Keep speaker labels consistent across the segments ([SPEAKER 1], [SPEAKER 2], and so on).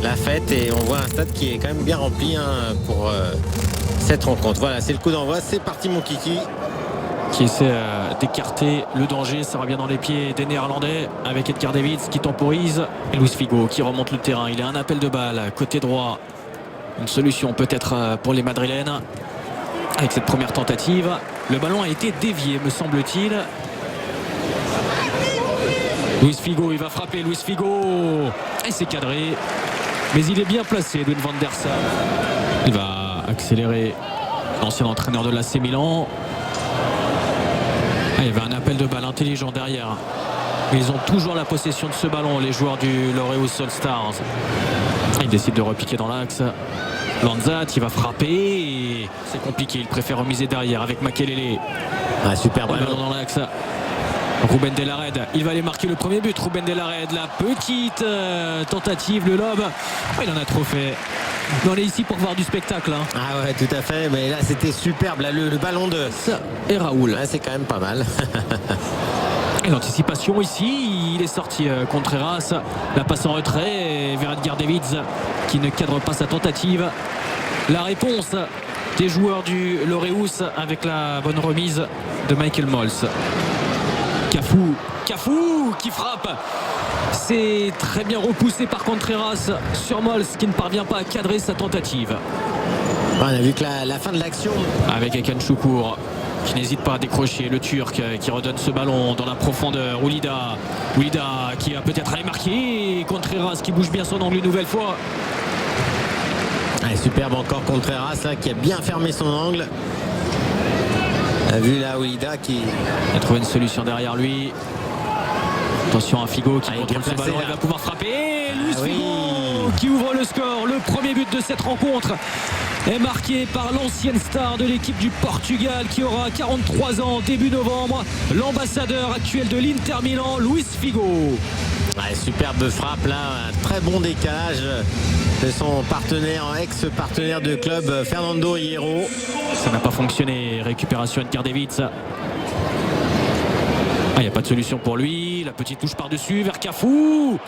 [SPEAKER 1] la fête et on voit un stade qui est quand même bien rempli pour cette rencontre. Voilà, c'est le coup d'envoi, c'est parti mon kiki.
[SPEAKER 2] Qui essaie d'écarter le danger, ça revient dans les pieds des Néerlandais avec Edgar Davids qui temporise et Luis Figo qui remonte le terrain. Il a un appel de balle côté droit, une solution peut-être pour les Madrilènes avec cette première tentative. Le ballon a été dévié me semble-t-il. Luis Figo, il va frapper. Luis Figo et c'est cadré, mais il est bien placé. Edwin van der Sar, il va accélérer, l'ancien entraîneur de l'AC Milan. Il y avait un appel de balle intelligent derrière. Ils ont toujours la possession de ce ballon, les joueurs du L'Oréal All Stars. Il décide de repiquer dans l'axe. Lanzat, il va frapper. C'est compliqué, il préfère remiser derrière avec Makelele.
[SPEAKER 1] Super
[SPEAKER 2] ballon dans l'axe. Ruben Delared, il va aller marquer le premier but. Ruben Delared, la petite tentative, le lob. Il en a trop fait. Mais on est ici pour voir du spectacle.
[SPEAKER 1] Ah ouais, tout à fait. Mais là, c'était superbe. Là, le ballon de
[SPEAKER 2] ça et Raoul.
[SPEAKER 1] Ouais, c'est quand même pas mal.
[SPEAKER 2] Et l'anticipation ici, il est sorti Contreras. La passe en retrait vers Edgar Davids qui ne cadre pas sa tentative. La réponse des joueurs du L'Oréus avec la bonne remise de Michael Mols. Cafou qui frappe. C'est très bien repoussé par Contreras sur Mols qui ne parvient pas à cadrer sa tentative.
[SPEAKER 1] On a vu que la fin de l'action
[SPEAKER 2] avec Hakan Şükür qui n'hésite pas à décrocher, le Turc qui redonne ce ballon dans la profondeur. Oulida qui va peut-être aller marquer. Contreras qui bouge bien son angle une nouvelle fois.
[SPEAKER 1] Allez, superbe encore Contreras là, qui a bien fermé son angle. On a vu là Oulida qui
[SPEAKER 2] a trouvé une solution derrière lui. Attention à Figo qui contrôle ce ballon, il va pouvoir frapper. Luis Figo qui ouvre le score. Le premier but de cette rencontre est marqué par l'ancienne star de l'équipe du Portugal qui aura 43 ans début novembre. L'ambassadeur actuel de l'Inter Milan, Luis Figo.
[SPEAKER 1] Ouais, superbe frappe là, un très bon décalage de son partenaire, ex-partenaire de club, Fernando Hierro.
[SPEAKER 2] Ça n'a pas fonctionné. Récupération Edgar Davids. Il n'y a pas de solution pour lui. La petite touche par-dessus vers Cafou.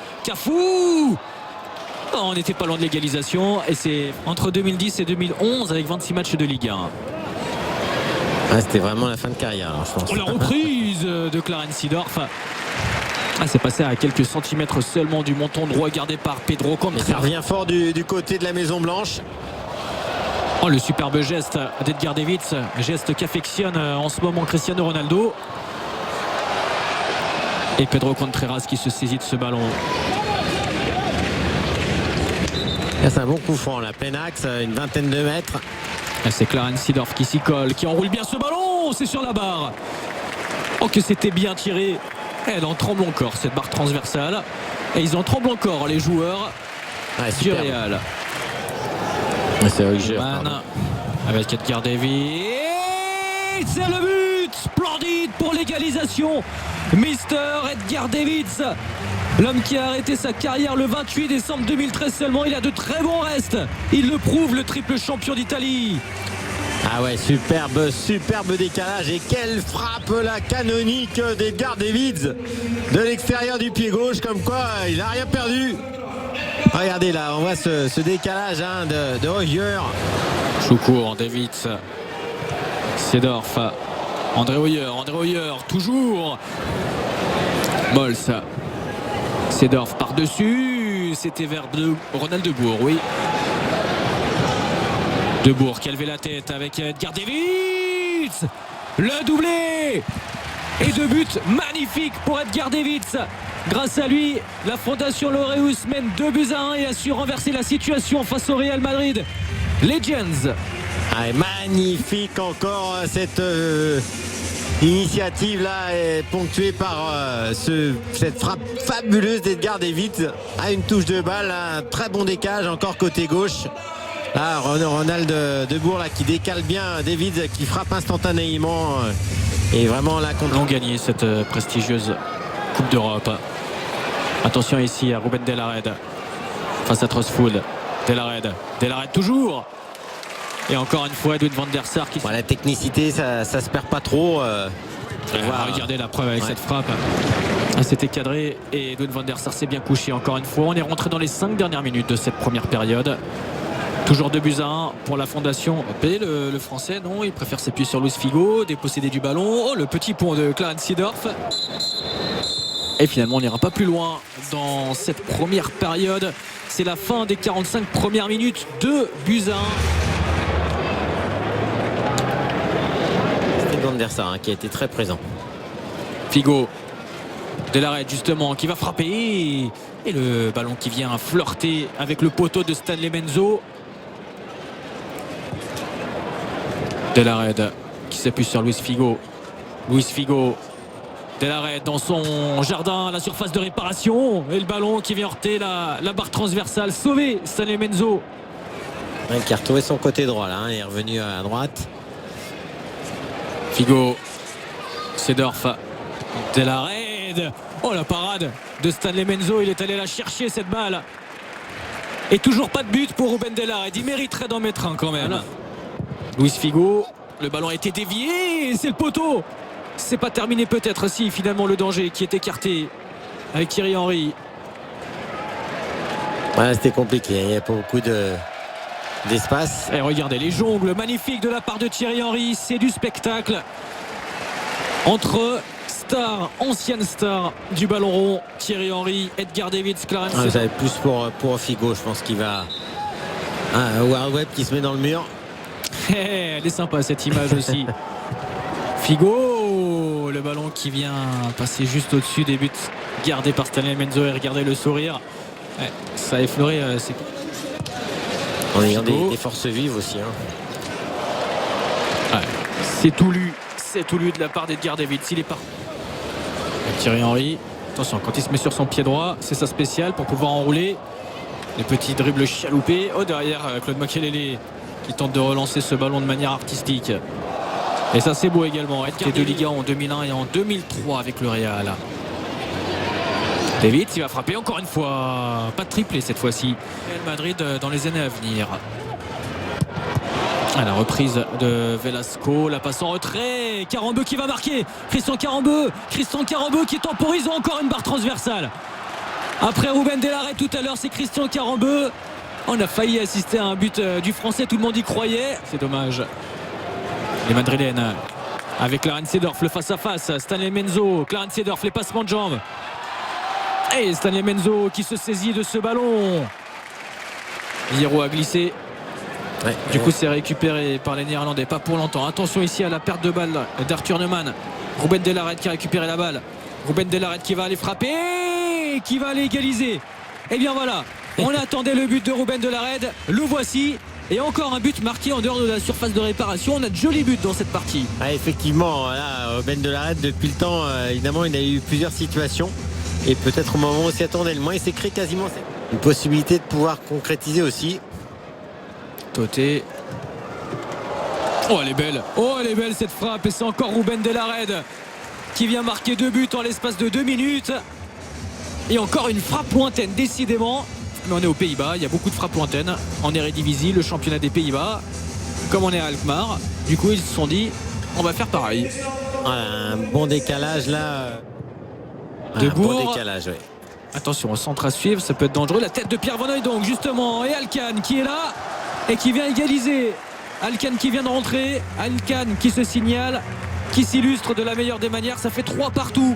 [SPEAKER 2] On n'était pas loin de l'égalisation. Et c'est entre 2010 et 2011 avec 26 matchs de Ligue
[SPEAKER 1] 1. C'était vraiment la fin de carrière, je pense.
[SPEAKER 2] La reprise de Clarence Seedorf. C'est passé à quelques centimètres seulement du menton droit gardé par Pedro Contreras.
[SPEAKER 1] Ça revient fort du côté de la Maison Blanche.
[SPEAKER 2] Le superbe geste d'Edgar Davids. Geste qu'affectionne en ce moment Cristiano Ronaldo. Et Pedro Contreras qui se saisit de ce ballon.
[SPEAKER 1] C'est un bon coup franc, la plein axe, une vingtaine de mètres.
[SPEAKER 2] C'est Clarence Seedorf qui s'y colle, qui enroule bien ce ballon. C'est sur la barre. Que c'était bien tiré. Elle en tremble encore, cette barre transversale. Et ils en tremblent encore, les joueurs du Real.
[SPEAKER 1] C'est vrai que j'ai
[SPEAKER 2] avec Edgar Davids. C'est le but splendide pour l'égalisation. Mister Edgar Davids, l'homme qui a arrêté sa carrière le 28 décembre 2013 seulement. Il a de très bons restes. Il le prouve, le triple champion d'Italie.
[SPEAKER 1] Superbe décalage. Et quelle frappe la canonique d'Edgar Davids de l'extérieur du pied gauche, comme quoi il n'a rien perdu. Regardez là, on voit ce décalage de Hoyer.
[SPEAKER 2] Şükür, Davids, Seedorf, André Hoyer, toujours. Mols, Seedorf par-dessus. C'était vers Ronald Debourg, oui. Debourg qui a levé la tête avec Edgar Davids. Le doublé. Et 2 buts magnifiques pour Edgar Davids. Grâce à lui, la Fondation L'Oréus mène 2-1 et a su renverser la situation face au Real Madrid. Legends.
[SPEAKER 1] Magnifique encore cette initiative là est ponctuée par cette frappe fabuleuse d'Edgar Davids. Une touche de balle, un très bon décalage encore côté gauche. Là, Ronald Debourg là, qui décale bien Davids, qui frappe instantanément. Et vraiment là contre.
[SPEAKER 2] Ils ont gagné cette prestigieuse Coupe d'Europe. Attention ici à Ruben Delared face à Trostfold. Delared toujours. Et encore une fois Edwin van der Sar qui...
[SPEAKER 1] La technicité ça se perd pas trop.
[SPEAKER 2] Regardez la preuve avec cette frappe. C'était cadré et Edwin van der Sar s'est bien couché encore une fois. On est rentré dans les 5 dernières minutes de cette première période. Toujours 2-1 pour la Fondation P. Le français, non, il préfère s'appuyer sur Luis Figo, déposséder du ballon. Oh, le petit pont de Clarence Seedorf. Et finalement, on n'ira pas plus loin dans cette première période. C'est la fin des 45 premières minutes. 2-1.
[SPEAKER 1] C'était Van der Sar qui a été très présent.
[SPEAKER 2] Figo. Delareyde justement qui va frapper. Et le ballon qui vient flirter avec le poteau de Stanley Menzo. Delareyde qui s'appuie sur Luis Figo. Luis Figo. Delareyde dans son jardin, la surface de réparation. Et le ballon qui vient heurter la barre transversale. Sauvé Stanley Menzo.
[SPEAKER 1] Qui a retrouvé son côté droit là. Il est revenu à droite.
[SPEAKER 2] Figo. Seedorf. Delareyde. Oh, la parade de Stanley Menzo. Il est allé la chercher cette balle. Et toujours pas de but pour Ruben Delareyde. Il mériterait d'en mettre un quand même. Luis Figo, le ballon a été dévié, c'est le poteau. C'est pas terminé peut-être si finalement le danger qui est écarté avec Thierry Henry.
[SPEAKER 1] Ouais, c'était compliqué, il n'y a pas beaucoup d'espace.
[SPEAKER 2] Et regardez les jongles magnifiques de la part de Thierry Henry, c'est du spectacle. Entre stars, anciennes stars du ballon rond, Thierry Henry, Edgar Davids, Clarence.
[SPEAKER 1] Vous avez plus pour Figo, je pense qu'il va... World Web qui se met dans le mur.
[SPEAKER 2] Elle est sympa cette image aussi. Figo, le ballon qui vient passer juste au-dessus des buts gardés par Stanley Menzo. Et regardez le sourire. Ouais, ça a effleuré.
[SPEAKER 1] On ayant des forces vives aussi.
[SPEAKER 2] Ouais, c'est tout lu. C'est tout lu de la part d'Edgar Davids. Il est pas. Thierry Henry. Attention, quand il se met sur son pied droit, c'est sa spéciale pour pouvoir enrouler. Les petits dribbles chaloupés. Oh, derrière, Claude Makelele qui tente de relancer ce ballon de manière artistique. Et ça c'est beau également. Edgar de Liga en 2001 et en 2003 avec le Real. David, il va frapper encore une fois. Pas de triplé cette fois-ci. Real Madrid dans les années à venir. À la reprise de Velasco, la passe en retrait. Carambeu qui va marquer. Christian Carambeu qui temporise encore une barre transversale. Après Ruben Delareyde tout à l'heure, c'est Christian Carambeu. On a failli assister à un but du français, tout le monde y croyait. C'est dommage. Les Madrilènes avec Clarence Seedorf, le face-à-face. Stanley Menzo, Clarence Seedorf, les passements de jambes. Et Stanley Menzo qui se saisit de ce ballon. Hierro a glissé. Ouais, du coup, c'est récupéré par les Néerlandais. Pas pour longtemps. Attention ici à la perte de balle d'Arthur Neumann. Ruben Delareyde qui a récupéré la balle. Ruben Delareyde qui va aller frapper, qui va aller égaliser. Et bien voilà. On attendait le but de Ruben Delareyde, le voici. Et encore un but marqué en dehors de la surface de réparation. On a de jolis buts dans cette partie.
[SPEAKER 1] Ah, effectivement, là, Ruben Delareyde, depuis le temps, évidemment, il a eu plusieurs situations. Et peut-être au moment où on s'y attendait le moins, il s'est créé quasiment une possibilité de pouvoir concrétiser aussi.
[SPEAKER 2] Toté. Oh, elle est belle. Oh, elle est belle cette frappe. Et c'est encore Ruben Delareyde qui vient marquer 2 buts en l'espace de 2 minutes. Et encore une frappe lointaine, décidément. Mais on est aux Pays-Bas, il y a beaucoup de frappes lointaines en Eredivisie, le championnat des Pays-Bas. Comme on est à Alkmaar, du coup ils se sont dit on va faire pareil.
[SPEAKER 1] Un bon décalage là.
[SPEAKER 2] De Bourg.
[SPEAKER 1] Bon décalage, oui.
[SPEAKER 2] Attention, au centre à suivre, ça peut être dangereux. La tête de Pierre Van Hooijdonk justement, et Alcan qui est là et qui vient égaliser. Alcan qui vient de rentrer, Alcan qui se signale, qui s'illustre de la meilleure des manières. Ça fait 3 partout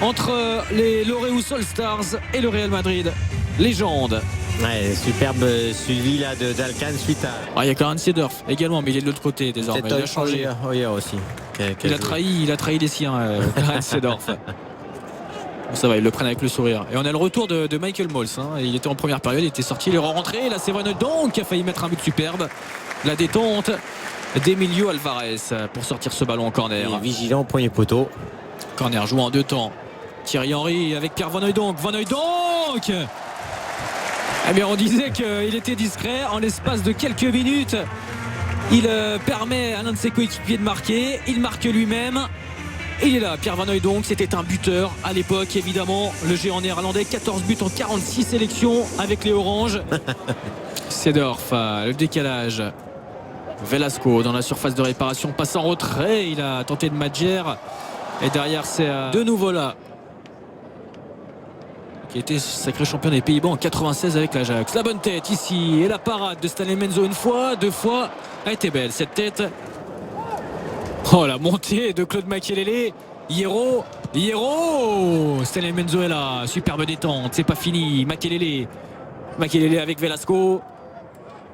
[SPEAKER 2] entre les L'Oréal All Stars et le Real Madrid. Légende.
[SPEAKER 1] Ouais, superbe suivi là d'Alcan suite à...
[SPEAKER 2] Ah, il y a Clarence Seedorf également, mais il est de l'autre côté désormais. Il a changé.
[SPEAKER 1] Aussi.
[SPEAKER 2] Il a trahi les siens, Clarence Seedorf. Bon, ça va, ils le prennent avec le sourire. Et on a le retour de Michael Mols. Il était en première période, il était sorti, il est rentré. Et là, c'est Van Hooijdonk qui a failli mettre un but superbe. La détente d'Emilio Alvarez pour sortir ce ballon en corner.
[SPEAKER 1] Il est vigilant au premier poteau.
[SPEAKER 2] Corner joué en 2 temps. Thierry Henry avec Pierre Van Hooijdonk. Van Hooijdonk. Eh bien, on disait qu'il était discret. En l'espace de quelques minutes, il permet à l'un de ses coéquipiers de marquer. Il marque lui-même. Et il est là, Pierre Van Hooijdonk. C'était un buteur à l'époque, évidemment. Le géant néerlandais, 14 buts en 46 sélections avec les Oranges. Seedorf, le décalage. Velasco dans la surface de réparation, passe en retrait. Il a tenté de Madjer. Et derrière, c'est de nouveau là. qui a été sacré champion des Pays-Bas en 96 avec l'Ajax. La bonne tête ici et la parade de Stanley Menzo une fois, deux fois. Elle était belle cette tête. Oh, la montée de Claude Makelele. Hierro. Stanley Menzo est là. Superbe détente, c'est pas fini. Makelele avec Velasco.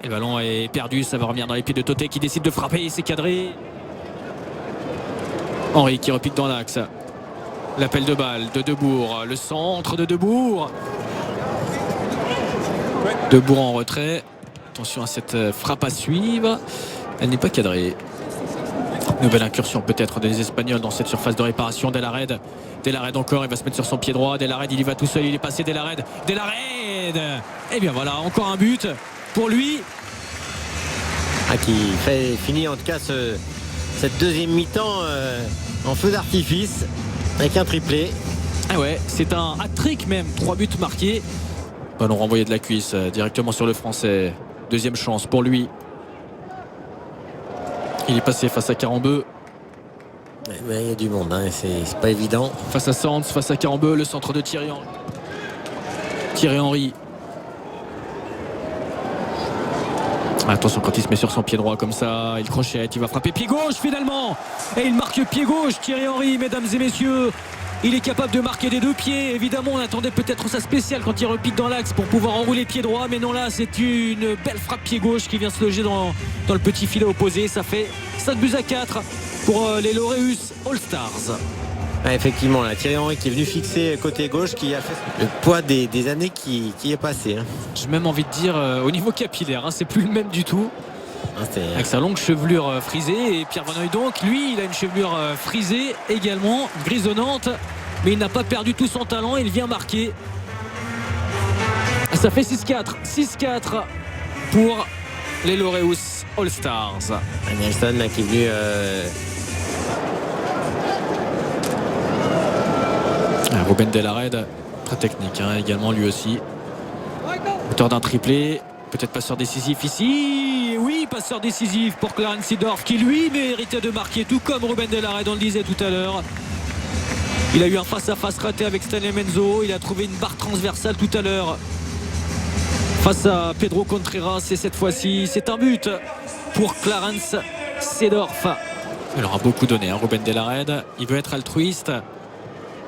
[SPEAKER 2] Et le ballon est perdu, ça va revenir dans les pieds de Toté qui décide de frapper, c'est cadré. Henry qui repique dans l'axe. L'appel de balle de Debourg, le centre de Debourg. Debourg en retrait. Attention à cette frappe à suivre. Elle n'est pas cadrée. Nouvelle incursion peut-être des Espagnols dans cette surface de réparation. Delared encore, il va se mettre sur son pied droit. Delared, il y va tout seul, il est passé. Delared. Et bien voilà, encore un but pour lui.
[SPEAKER 1] Qui fait finir en tout cas cette deuxième mi-temps en feu d'artifice avec un triplé.
[SPEAKER 2] Ah ouais, c'est un hat-trick même, 3 buts marqués. Ballon renvoyé de la cuisse directement sur le Français. Deuxième chance pour lui. Il est passé face à Karambeu.
[SPEAKER 1] Il y a du monde, hein, c'est pas évident.
[SPEAKER 2] Face à Sands, face à Karambeu, le centre de Thierry Henry. Attention quand il se met sur son pied droit comme ça, il crochette, il va frapper pied gauche finalement. Et il marque pied gauche, Thierry Henry, mesdames et messieurs. Il est capable de marquer des deux pieds. Évidemment, on attendait peut-être sa spéciale quand il repique dans l'axe pour pouvoir enrouler pied droit. Mais non, là, c'est une belle frappe pied gauche qui vient se loger dans le petit filet opposé. Ça fait 5-4 pour les Laureus All-Stars.
[SPEAKER 1] Effectivement, là, Thierry Henry qui est venu fixer côté gauche, qui a fait le poids des années qui est passé. Hein.
[SPEAKER 2] J'ai même envie de dire au niveau capillaire, hein, c'est plus le même du tout. Avec sa longue chevelure frisée. Et Pierre Van Hooijdonk, lui, il a une chevelure frisée également, grisonnante. Mais il n'a pas perdu tout son talent, il vient marquer. Ça fait 6-4 pour les Laureus All-Stars.
[SPEAKER 1] Nelson là, qui est venu...
[SPEAKER 2] Ruben Delared, très technique hein, également lui aussi. Auteur d'un triplé, peut-être passeur décisif ici. Oui, passeur décisif pour Clarence Seedorf qui lui méritait de marquer, tout comme Ruben Delared, on le disait tout à l'heure. Il a eu un face-à-face raté avec Stanley Menzo. Il a trouvé une barre transversale tout à l'heure face à Pedro Contreras. Et cette fois-ci, c'est un but pour Clarence Seedorf. Il aura beaucoup donné, hein, Ruben Delared. Il veut être altruiste.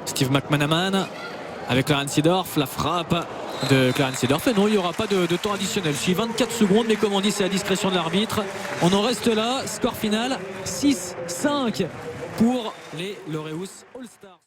[SPEAKER 2] Steve McManaman avec Clarence Seedorf, la frappe de Clarence Seedorf. Et non, il n'y aura pas de temps additionnel. Je suis 24 secondes, mais comme on dit, c'est à discrétion de l'arbitre. On en reste là. Score final 6-5 pour les Laureus All-Stars.